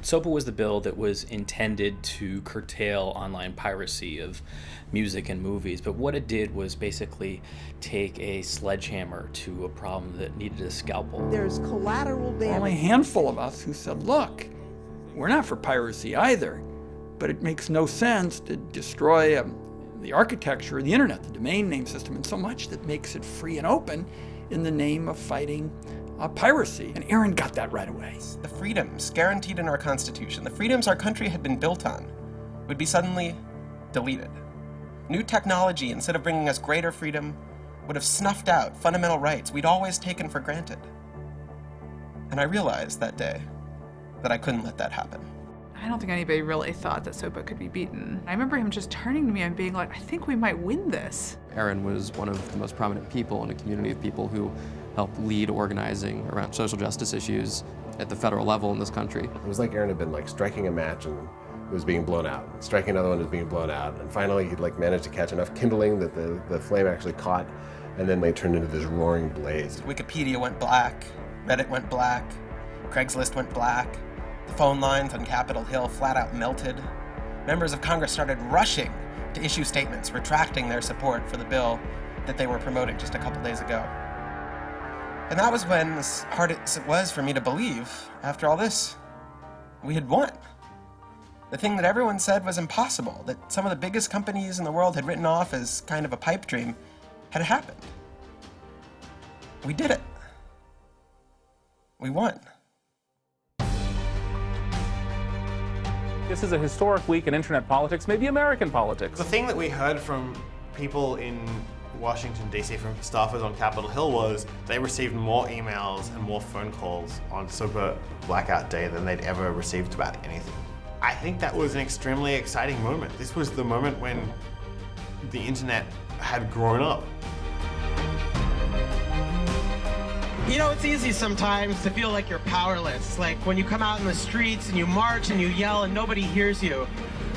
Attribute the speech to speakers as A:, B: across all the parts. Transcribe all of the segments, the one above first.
A: SOPA was the bill that was intended to curtail online piracy of music and movies, but what it did was basically take a sledgehammer to a problem that needed a scalpel.
B: There's collateral damage.
C: Only a handful of us who said, look, we're not for piracy either, but it makes no sense to destroy the architecture of the internet, the domain name system, and so much that makes it free and open in the name of fighting piracy. And Aaron got that right away.
D: The freedoms guaranteed in our Constitution, the freedoms our country had been built on, would be suddenly deleted. New technology, instead of bringing us greater freedom, would have snuffed out fundamental rights we'd always taken for granted. And I realized that day that I couldn't let that happen.
E: I don't think anybody really thought that SOPA could be beaten. I remember him just turning to me and being like, I think we might win this.
F: Aaron was one of the most prominent people in a community of people who helped lead organizing around social justice issues at the federal level in this country.
G: It was like Aaron had been striking a match and it was being blown out. Striking another one was being blown out. And finally he'd managed to catch enough kindling that the flame actually caught, and then they turned into this roaring blaze.
D: Wikipedia went black, Reddit went black, Craigslist went black, the phone lines on Capitol Hill flat out melted. Members of Congress started rushing to issue statements retracting their support for the bill that they were promoting just a couple days ago. And that was when, as hard as it was for me to believe, after all this, we had won. The thing that everyone said was impossible, that some of the biggest companies in the world had written off as kind of a pipe dream, had happened. We did it. We won.
H: This is a historic week in internet politics, maybe American politics.
I: The thing that we heard from people in Washington, D.C., from staffers on Capitol Hill was they received more emails and more phone calls on SOPA Blackout Day than they'd ever received about anything. I think that was an extremely exciting moment. This was the moment when the internet had grown up.
J: You know, it's easy sometimes to feel like you're powerless. Like when you come out in the streets and you march and you yell and nobody hears you.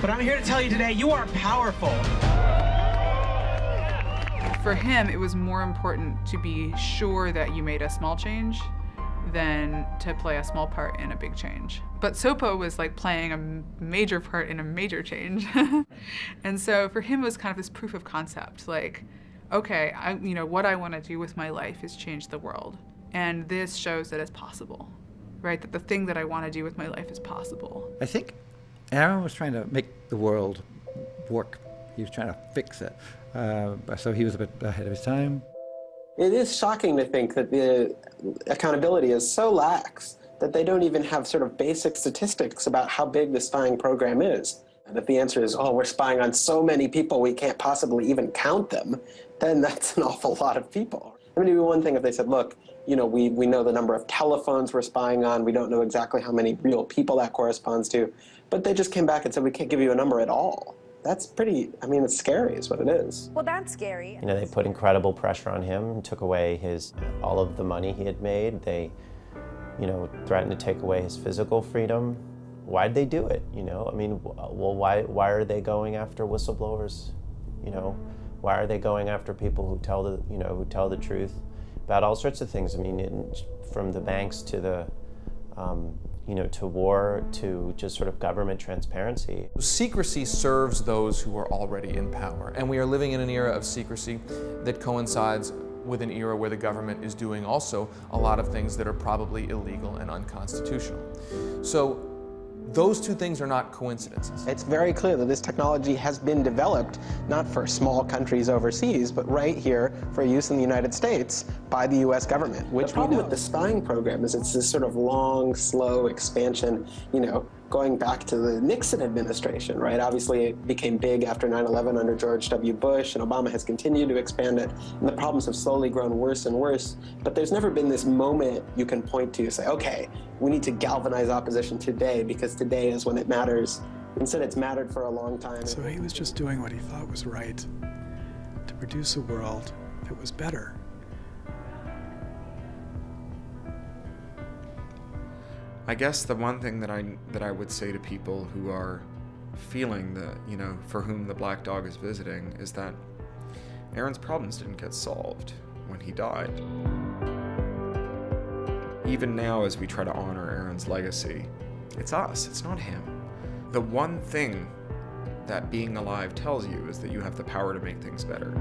J: But I'm here to tell you today, you are powerful.
E: For him, it was more important to be sure that you made a small change than to play a small part in a big change. But SOPA was playing a major part in a major change. And so for him, it was kind of this proof of concept, okay, what I want to do with my life is change the world. And this shows that it's possible, right? That the thing that I want to do with my life is possible.
K: I think Aaron was trying to make the world work. He was trying to fix it. So he was a bit ahead of his time.
D: It is shocking to think that the accountability is so lax that they don't even have sort of basic statistics about how big the spying program is. And if the answer is, oh, we're spying on so many people we can't possibly even count them, then that's an awful lot of people. I mean, it'd be one thing if they said, look, we know the number of telephones we're spying on, we don't know exactly how many real people that corresponds to, but they just came back and said, we can't give you a number at all. That's pretty, it's scary is what it is.
L: Well, that's scary.
M: They put incredible pressure on him, took away all of the money he had made. They, threatened to take away his physical freedom. Why'd they do it, Well, why are they going after whistleblowers, Why are they going after people who tell the truth about all sorts of things? From the banks to the, to war, to just sort of government transparency.
N: Secrecy serves those who are already in power, and we are living in an era of secrecy that coincides with an era where the government is doing also a lot of things that are probably illegal and unconstitutional. So those two things are not coincidences.
D: It's very clear that this technology has been developed not for small countries overseas, but right here for use in the United States by the U.S. government. Which the problem with the spying program is it's this sort of long, slow expansion, going back to the Nixon administration, right? Obviously, it became big after 9/11 under George W. Bush, and Obama has continued to expand it, and the problems have slowly grown worse and worse. But there's never been this moment you can point to, say, okay, we need to galvanize opposition today because today is when it matters. Instead, it's mattered for a long time.
O: So he was just doing what he thought was right to produce a world that was better.
P: I guess the one thing that I would say to people who are feeling that, for whom the black dog is visiting, is that Aaron's problems didn't get solved when he died. Even now, as we try to honor Aaron's legacy, It's us, it's not him. The one thing that being alive tells you is that you have the power to make things better.